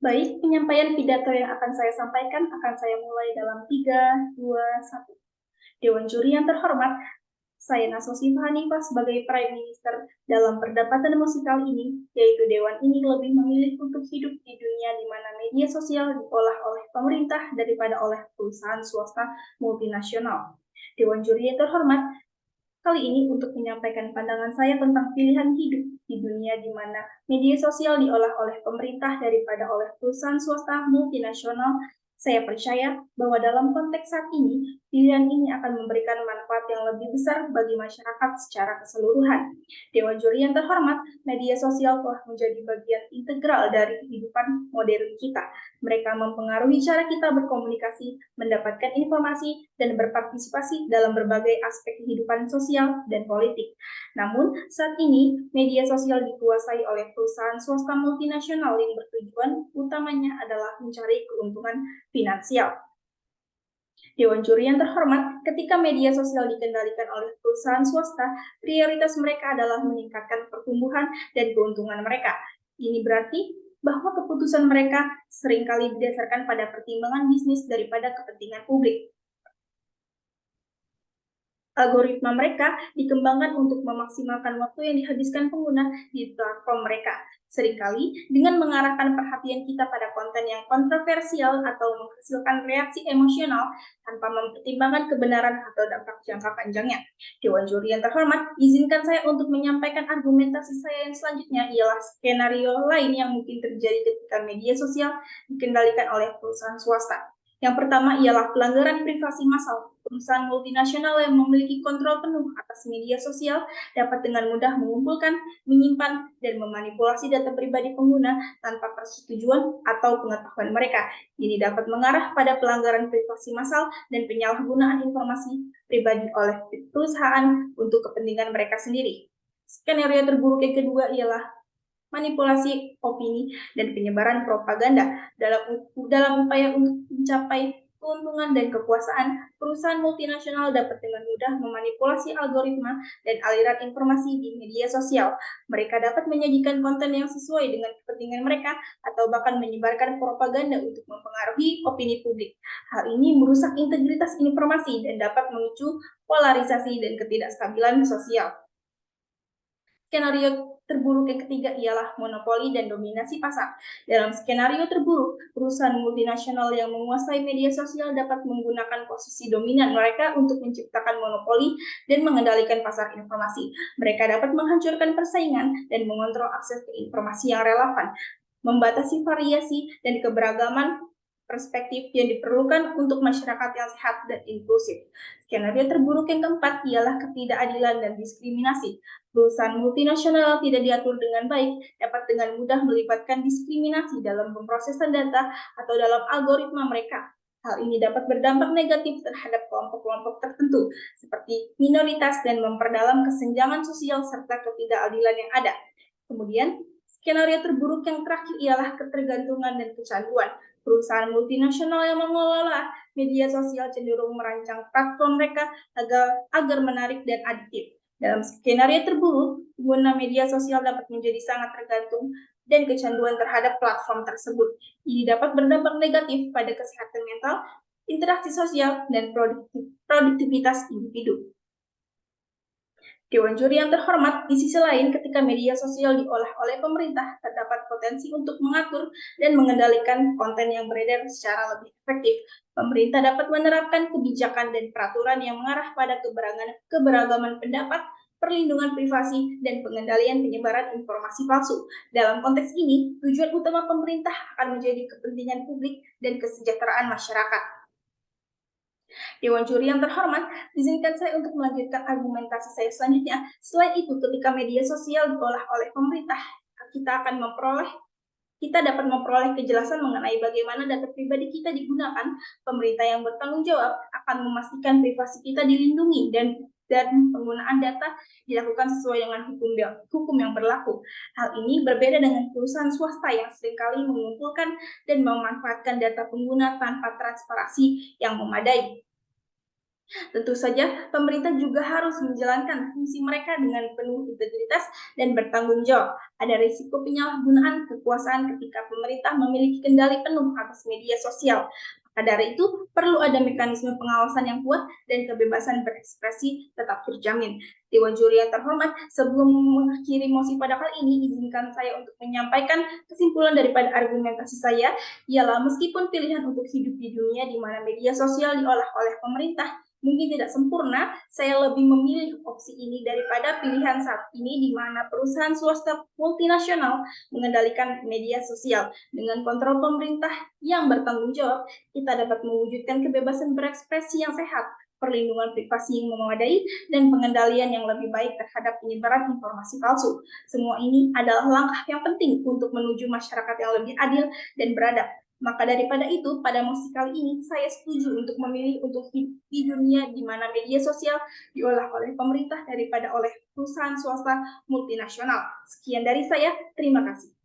Baik, penyampaian pidato yang akan saya sampaikan akan saya mulai dalam 3, 2, 1. Dewan Juri yang terhormat, saya Nasosi Hanifah sebagai Prime Minister dalam perdebatan musikal ini, yaitu Dewan ini lebih memilih untuk hidup di dunia di mana media sosial diolah oleh pemerintah daripada oleh perusahaan swasta multinasional. Dewan Juri yang terhormat, kali ini untuk menyampaikan pandangan saya tentang pilihan hidup di dunia di mana media sosial diolah oleh pemerintah daripada oleh perusahaan swasta multinasional. Saya percaya bahwa dalam konteks saat ini, pilihan ini akan memberikan manfaat yang lebih besar bagi masyarakat secara keseluruhan. Dewan Juri yang terhormat, media sosial telah menjadi bagian integral dari kehidupan modern kita. Mereka mempengaruhi cara kita berkomunikasi, mendapatkan informasi, dan berpartisipasi dalam berbagai aspek kehidupan sosial dan politik. Namun, saat ini media sosial dikuasai oleh perusahaan swasta multinasional yang bertujuan utamanya adalah mencari keuntungan finansial. Dewan Juri yang terhormat, ketika media sosial dikendalikan oleh perusahaan swasta, prioritas mereka adalah meningkatkan pertumbuhan dan keuntungan mereka. Ini berarti bahwa keputusan mereka seringkali didasarkan pada pertimbangan bisnis daripada kepentingan publik. Algoritma mereka dikembangkan untuk memaksimalkan waktu yang dihabiskan pengguna di platform mereka. Seringkali, dengan mengarahkan perhatian kita pada konten yang kontroversial atau menghasilkan reaksi emosional tanpa mempertimbangkan kebenaran atau dampak jangka panjangnya. Dewan Juri yang terhormat, izinkan saya untuk menyampaikan argumentasi saya yang selanjutnya ialah skenario lain yang mungkin terjadi ketika media sosial dikendalikan oleh perusahaan swasta. Yang pertama ialah pelanggaran privasi massal. Perusahaan multinasional yang memiliki kontrol penuh atas media sosial dapat dengan mudah mengumpulkan, menyimpan, dan memanipulasi data pribadi pengguna tanpa persetujuan atau pengetahuan mereka. Ini dapat mengarah pada pelanggaran privasi massal dan penyalahgunaan informasi pribadi oleh perusahaan untuk kepentingan mereka sendiri. Skenario terburuk yang kedua ialah manipulasi opini dan penyebaran propaganda dalam upaya untuk mencapai keuntungan dan kekuasaan. Perusahaan multinasional dapat dengan mudah memanipulasi algoritma dan aliran informasi di media sosial. Mereka dapat menyajikan konten yang sesuai dengan kepentingan mereka atau bahkan menyebarkan propaganda untuk mempengaruhi opini publik. Hal ini merusak integritas informasi dan dapat memicu polarisasi dan ketidakstabilan sosial. Skenario terburuk yang ketiga ialah monopoli dan dominasi pasar. Dalam skenario terburuk, perusahaan multinasional yang menguasai media sosial dapat menggunakan posisi dominan mereka untuk menciptakan monopoli dan mengendalikan pasar informasi. Mereka dapat menghancurkan persaingan dan mengontrol akses ke informasi yang relevan, membatasi variasi dan keberagaman perspektif yang diperlukan untuk masyarakat yang sehat dan inklusif. Skenario terburuk yang keempat ialah ketidakadilan dan diskriminasi. Perusahaan multinasional tidak diatur dengan baik dapat dengan mudah melibatkan diskriminasi dalam pemrosesan data atau dalam algoritma mereka. Hal ini dapat berdampak negatif terhadap kelompok-kelompok tertentu, seperti minoritas dan memperdalam kesenjangan sosial serta ketidakadilan yang ada. Kemudian, skenario terburuk yang terakhir ialah ketergantungan dan kecanduan. Perusahaan multinasional yang mengelola media sosial cenderung merancang platform mereka agar menarik dan adiktif. Dalam skenario terburuk, pengguna media sosial dapat menjadi sangat tergantung dan kecanduan terhadap platform tersebut. Ini dapat berdampak negatif pada kesehatan mental, interaksi sosial, dan produktivitas individu. Dewan Juri yang terhormat, di sisi lain ketika media sosial diolah oleh pemerintah, terdapat potensi untuk mengatur dan mengendalikan konten yang beredar secara lebih efektif. Pemerintah dapat menerapkan kebijakan dan peraturan yang mengarah pada keberagaman pendapat, perlindungan privasi, dan pengendalian penyebaran informasi palsu. Dalam konteks ini, tujuan utama pemerintah akan menjadi kepentingan publik dan kesejahteraan masyarakat. Dewan Juri yang terhormat, izinkan saya untuk melanjutkan argumentasi saya selanjutnya. Selain itu, ketika media sosial diolah oleh pemerintah, kita dapat memperoleh kejelasan mengenai bagaimana data pribadi kita digunakan. Pemerintah yang bertanggung jawab akan memastikan privasi kita dilindungi dan penggunaan data dilakukan sesuai dengan hukum yang berlaku. Hal ini berbeda dengan perusahaan swasta yang seringkali mengumpulkan dan memanfaatkan data pengguna tanpa transparansi yang memadai. Tentu saja, pemerintah juga harus menjalankan fungsi mereka dengan penuh integritas dan bertanggung jawab. Ada risiko penyalahgunaan kekuasaan ketika pemerintah memiliki kendali penuh atas media sosial. Maka dari itu, perlu ada mekanisme pengawasan yang kuat dan kebebasan berekspresi tetap terjamin. Dewan juri yang terhormat, sebelum mengakhiri mosi pada kali ini, izinkan saya untuk menyampaikan kesimpulan daripada argumentasi saya, ialah meskipun pilihan untuk hidup di dunia di mana media sosial diolah oleh pemerintah mungkin tidak sempurna, saya lebih memilih opsi ini daripada pilihan saat ini di mana perusahaan swasta multinasional mengendalikan media sosial. Dengan kontrol pemerintah yang bertanggung jawab, kita dapat mewujudkan kebebasan berekspresi yang sehat, perlindungan privasi yang memadai, dan pengendalian yang lebih baik terhadap penyebaran informasi palsu. Semua ini adalah langkah yang penting untuk menuju masyarakat yang lebih adil dan beradab. Maka daripada itu, pada mosi kali ini saya setuju untuk memilih untuk hidup di dunia di mana media sosial diolah oleh pemerintah daripada oleh perusahaan swasta multinasional. Sekian dari saya, terima kasih.